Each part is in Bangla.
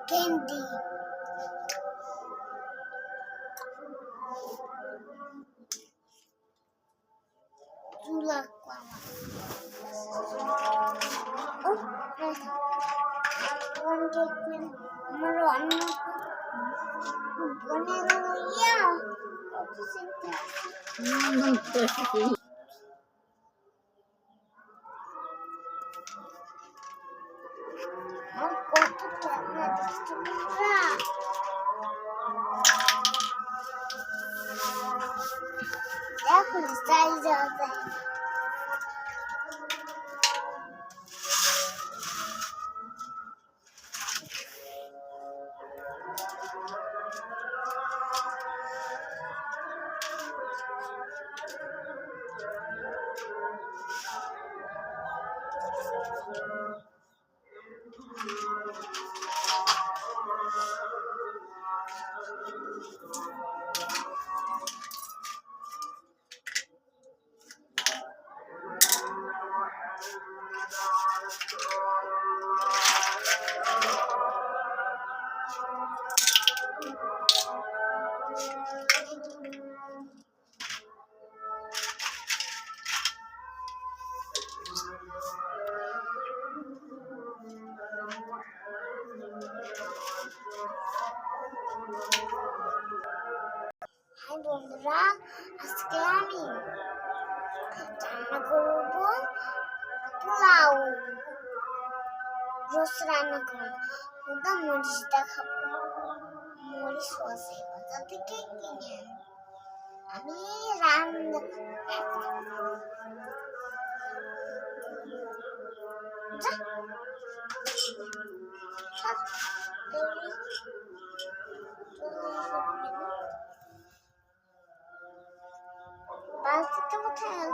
candy. Chula kwama. Oh, one cake will maroon. Yeah. Hai বন্ধুরা, আজকে আমি রান্না করব পোলাও। রোজ রান্না করব, কিন্তু মরিচটা খাবো। মরিচ আছে বাজার থেকে কিনে আমি রান্না বাজারটা কোথায়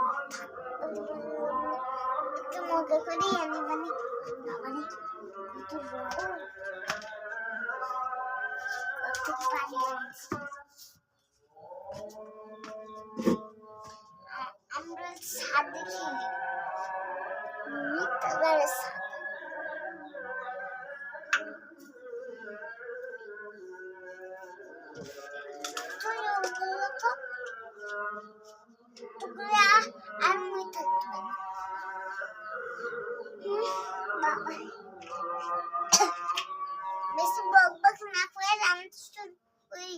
একটু মজা করি আমি মানে কত পানি আমরা ছাদ দেখি কালারের ছাদ আমি থাকতে বেশি বকবক না করে রান্না ওই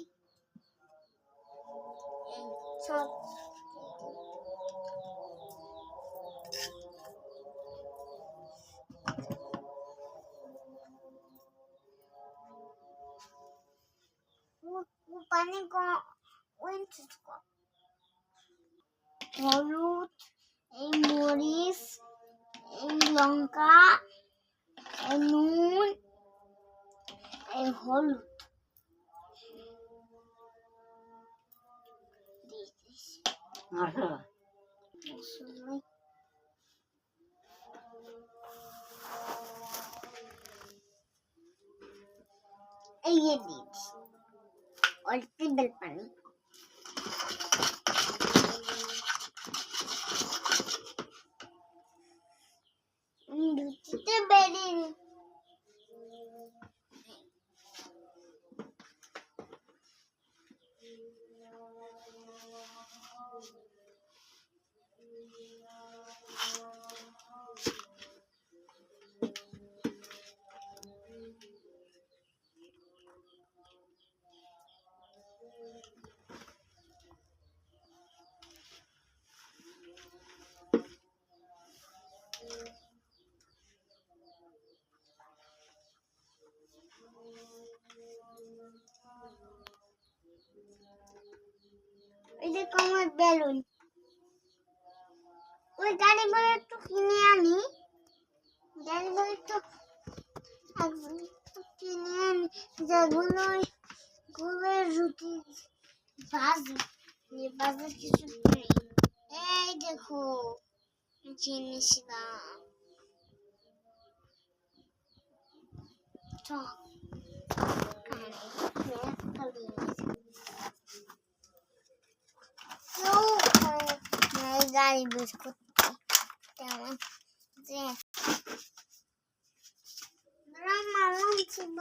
সব পানি হলুদ, এই মরিচ, এই লঙ্কা, এই নুন, এই হলুদ এই দিচ্ছি অল্প পানি। লুচিতে বেরিয়ে এই যে কমার বেলুন, ওই গাড়ি করে একটু কিনে আনি, গাড়ি করে একটু কিনে আনি, যেগুলো গুলের রুটি ভাজি বাজার কিছু নেই। এই দেখো জিনিসটা গাড়ি বের করতে তেমন যে মারলাম ছিল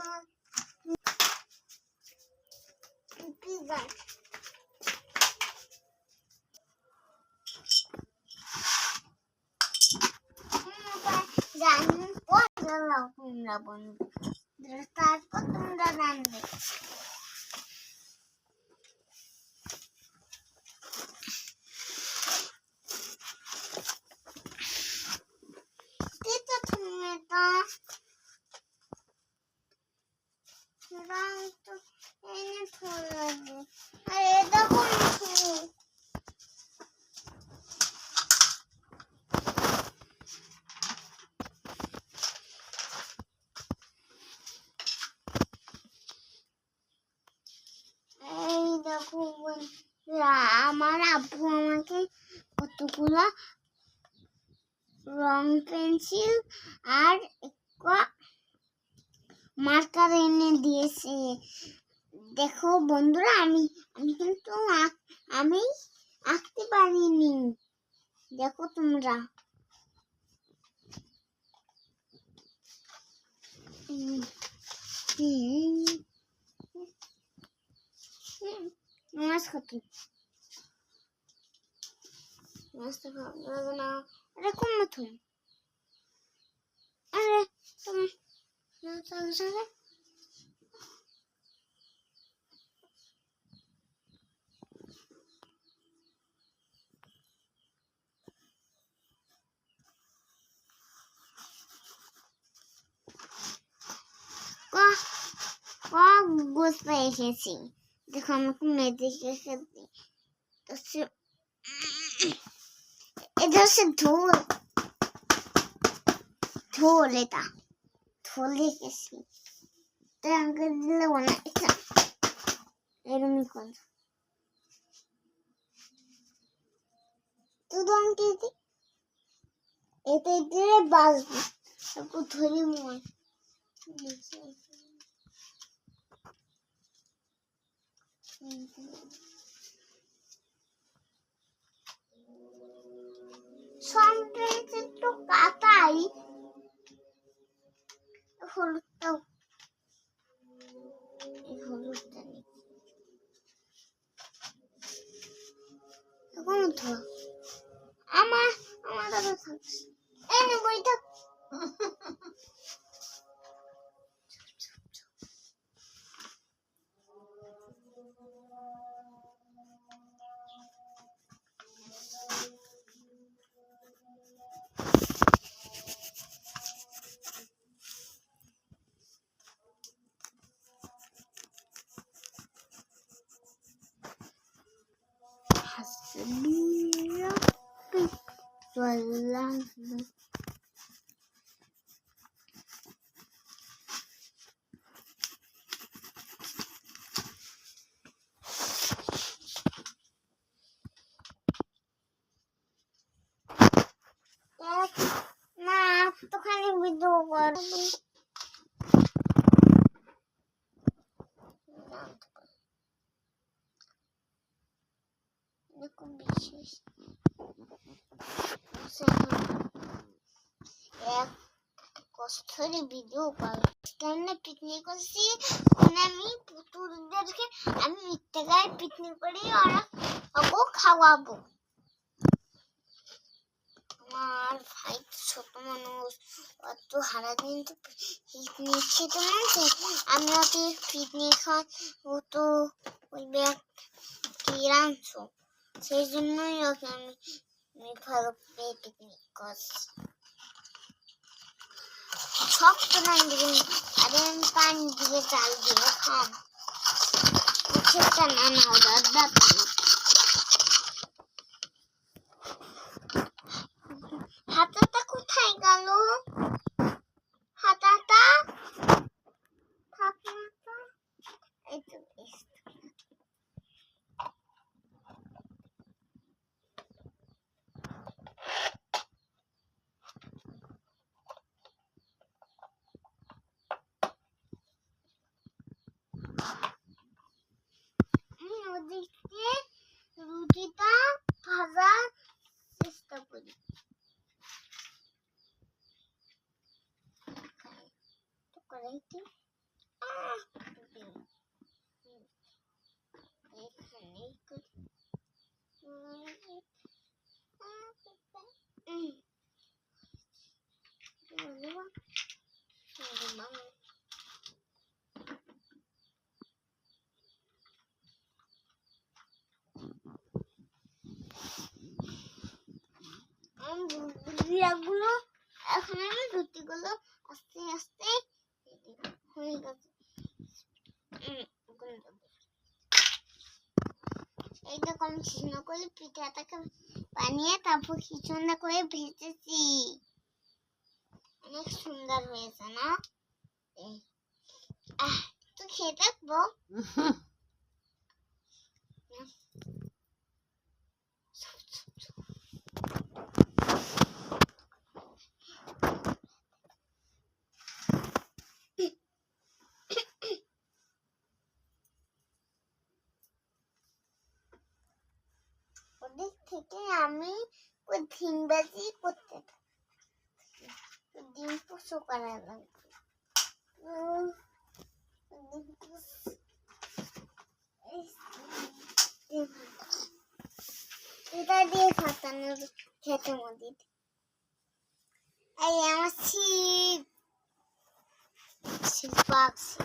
চালাও তোমরা বন্ধু, তারপর তোমরা জানবে। আমার আব্বু আমাকে কতগুলা রং পেন্সিল আর মার্কার এনে দিয়েছে। দেখো বন্ধুরা, আমি কিন্তু আমি আঁকতে পারিনি, দেখো তোমরা। মাছ খাতি মাছটা খাবো না। আরে কোন মতো? আরে তুমি বুঝতে এসেছি। দেখো আমাকে মেয়েদিকে এটা হচ্ছে ঢোল। এটা ঢোল দেখেছি, আমাকে দিলে না এটা এরমই কর এটা দিয়ে বাজবে, তারপর ধরে মন সম্প্রীতি তো কাটাই। হলুদটাও হলুদটা নেই এখন তো আমার দাদা থাকছে এই বইটা না তো খালি ভিডিও করবি। বিশেষ কষ্টের ভিডিও পাই পিকনিক করছি, আমি পুতুলদেরকে আমি মিথ্যে গায়ে পিকনিক করি, ওরা খাওয়াবো। আমার ভাই ছোট মানুষ, অত সারাদিন তো পিকনিক খেতে মানছে, আমি ওকে পিকনিক খাই, ও তো ওই ব্যাগ কি রাঁধছো, সেই জন্যই ওকে আমি ভালো পেয়ে পিকনিক করছি। সব তো রাঁধবি, আরে আমি পানি দিয়ে চাল দিয়ে খাম খেতে না দাদা। হাতাটা কোথায় গেল? হাতাটা থাক না তো, এই তো ওদিকে রুটিটা ভাজার চেষ্টা করি। কড়াইতে বুদ্ধিগুলো এখন আমি বুদ্ধিগুলো আস্তে আস্তে হয়ে গেছে। এইরকম ছিন্ন করে পিঠাটাকে বানিয়ে তারপর কি সুন্দর করে ভেজেছি। অনেক সুন্দর হয়েছে না? তো খেয়ে দেখবো। ওদিক থেকে আমি ওই ডিমবাজি করতে থাকি। ডিম পুষো করা লাগবে। এটা দিয়ে ফাটানোর খেতে মধ্যে এই আমার ছিপ পাকছে।